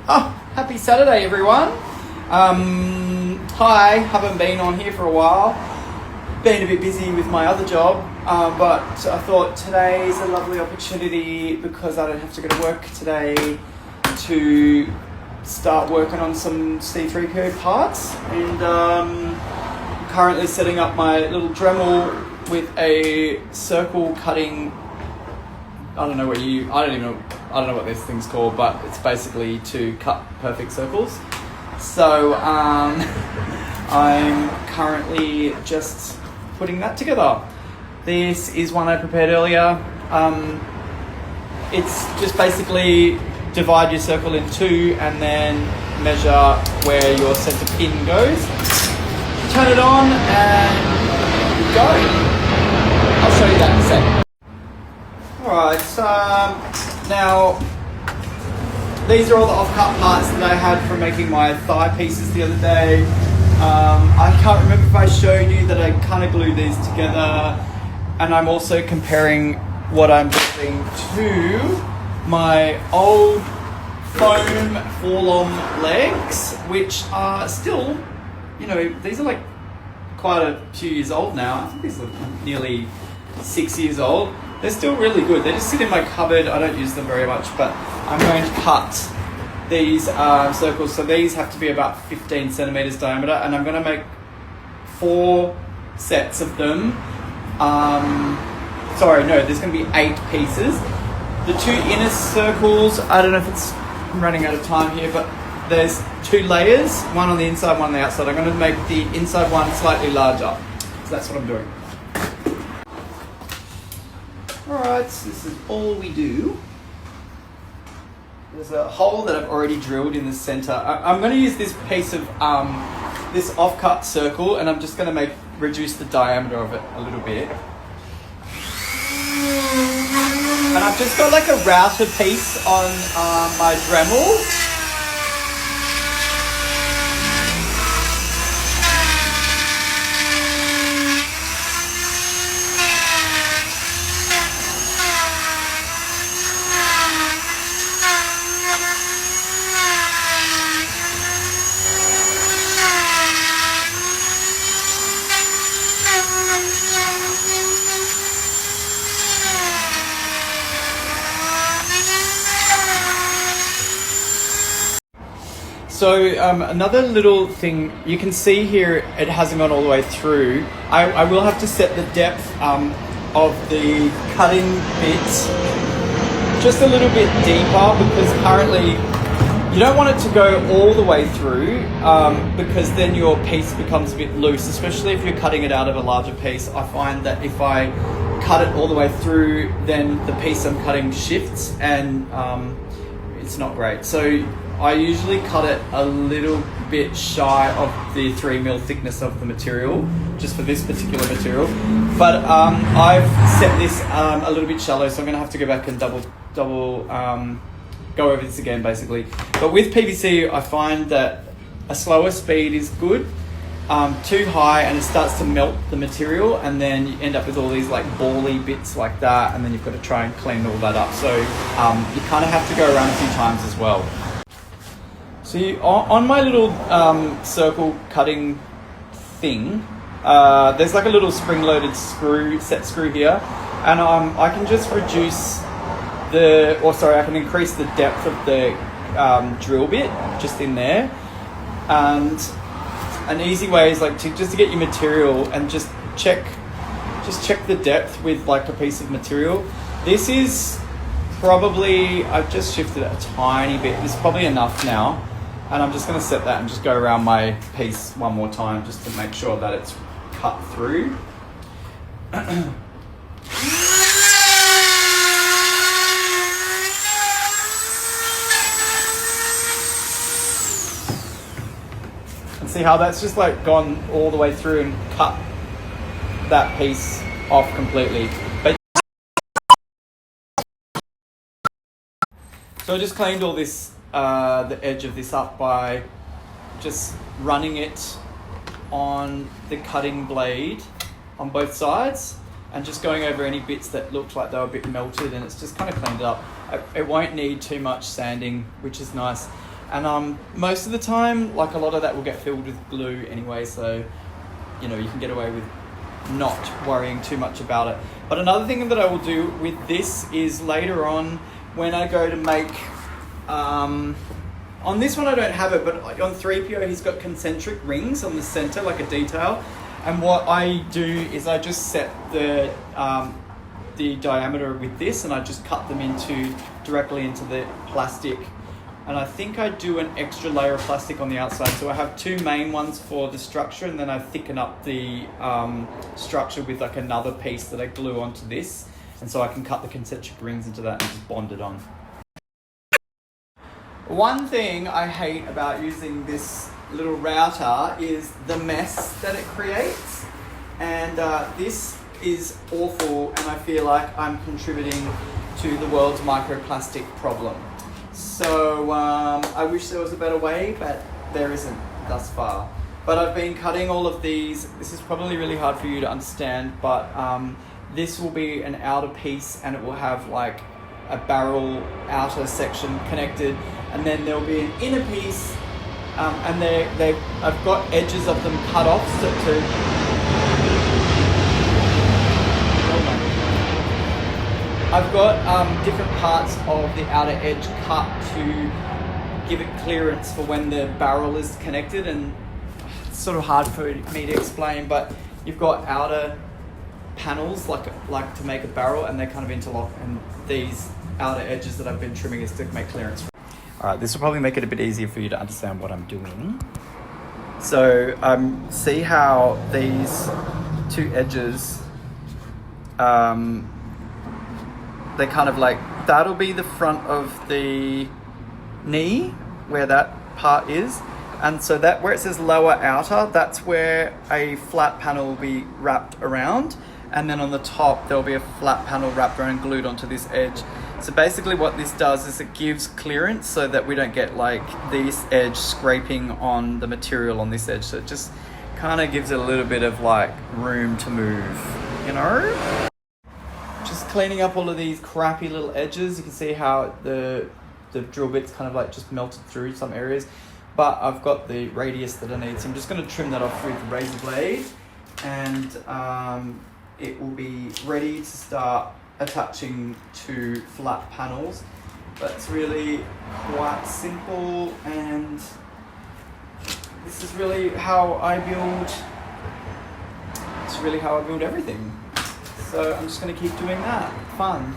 Oh, happy Saturday, everyone. Hi, haven't been on here for a while. Been a bit busy with my other job, but I thought today's a lovely opportunity because I don't have to go to work today to start working on some C3 code parts. And currently setting up my little Dremel with a circle cutting. I don't know what this thing's called, but it's basically to cut perfect circles. So I'm currently just putting that together. This is one I prepared earlier. It's just basically divide your circle in two and then measure where your center pin goes. Turn it on and go. I'll show you that in a sec. Alright, now these are all the off-cut parts that I had from making my thigh pieces the other day. I can't remember if I showed you that I kind of glued these together, and I'm also comparing what I'm doing to my old foam forlom legs, which are still, these are like quite a few years old now. I think these are nearly 6 years old. They're still really good. They just sit in my cupboard. I don't use them very much, but I'm going to cut these circles. So these have to be about 15 centimeters diameter, and I'm going to make 4 sets of them. There's going to be 8 pieces. The 2 inner circles, I don't know if I'm running out of time here, but there's 2 layers, one on the inside, one on the outside. I'm going to make the inside one slightly larger. So that's what I'm doing. Alright, so this is all we do. There's a hole that I've already drilled in the center. I'm going to use this piece of this offcut circle, and I'm just going to reduce the diameter of it a little bit. And I've just got like a router piece on my Dremel. So another little thing, you can see here it hasn't gone all the way through. I will have to set the depth of the cutting bit just a little bit deeper, because currently you don't want it to go all the way through because then your piece becomes a bit loose, especially if you're cutting it out of a larger piece. I find that if I cut it all the way through, then the piece I'm cutting shifts and it's not great. So I usually cut it a little bit shy of the 3mm thickness of the material, just for this particular material. But I've set this a little bit shallow, so I'm going to have to go back and double go over this again, basically. But with PVC, I find that a slower speed is good. Too high and it starts to melt the material, and then you end up with all these like bally bits like that, and then you've got to try and clean all that up. So you kind of have to go around a few times as well. So on my little circle cutting thing, there's like a little spring-loaded set screw here, and I can just I can increase the depth of the drill bit just in there. And an easy way is like to get your material and just check the depth with like a piece of material. This is probably, I've just shifted it a tiny bit. It's probably enough now. And I'm just going to set that and just go around my piece one more time just to make sure that it's cut through. And see how that's just like gone all the way through and cut that piece off completely. So I just cleaned all this the edge of this up by just running it on the cutting blade on both sides and just going over any bits that looked like they were a bit melted, and it's just kind of cleaned it up. It won't need too much sanding, which is nice. And most of the time, like a lot of that will get filled with glue anyway, so you know, you can get away with not worrying too much about it. But another thing that I will do with this is later on when I go to make, on this one I don't have it, but on 3PO he's got concentric rings on the center, like a detail. And what I do is I just set the diameter with this, and I just cut them directly into the plastic. And I think I do an extra layer of plastic on the outside. So I have two main ones for the structure, and then I thicken up the structure with like another piece that I glue onto this. And so I can cut the concentric rings into that and just bond it on. One thing I hate about using this little router is the mess that it creates. And this is awful, and I feel like I'm contributing to the world's microplastic problem. So I wish there was a better way, but there isn't thus far. But I've been cutting all of these. This is probably really hard for you to understand, but this will be an outer piece, and it will have like a barrel outer section connected, and then there'll be an inner piece, and I've got edges of them cut off I've got different parts of the outer edge cut to give it clearance for when the barrel is connected, and it's sort of hard for me to explain, but you've got outer panels like to make a barrel, and they kind of interlock, and these outer edges that I've been trimming is to make clearance. Alright, this will probably make it a bit easier for you to understand what I'm doing. So see how these two edges, they kind of like, that'll be the front of the knee where that part is, and so that where it says lower outer, that's where a flat panel will be wrapped around, and then on the top there'll be a flat panel wrapped around and glued onto this edge. So basically what this does is it gives clearance so that we don't get like this edge scraping on the material on this edge, so it just kind of gives it a little bit of like room to move, you know? Just cleaning up all of these crappy little edges. You can see how the drill bit's kind of like just melted through some areas, but I've got the radius that I need, so I'm just going to trim that off with the razor blade, and it will be ready to start attaching to flat panels. But it's really quite simple, and this is really how I build, everything. So I'm just going to keep doing that. Fun.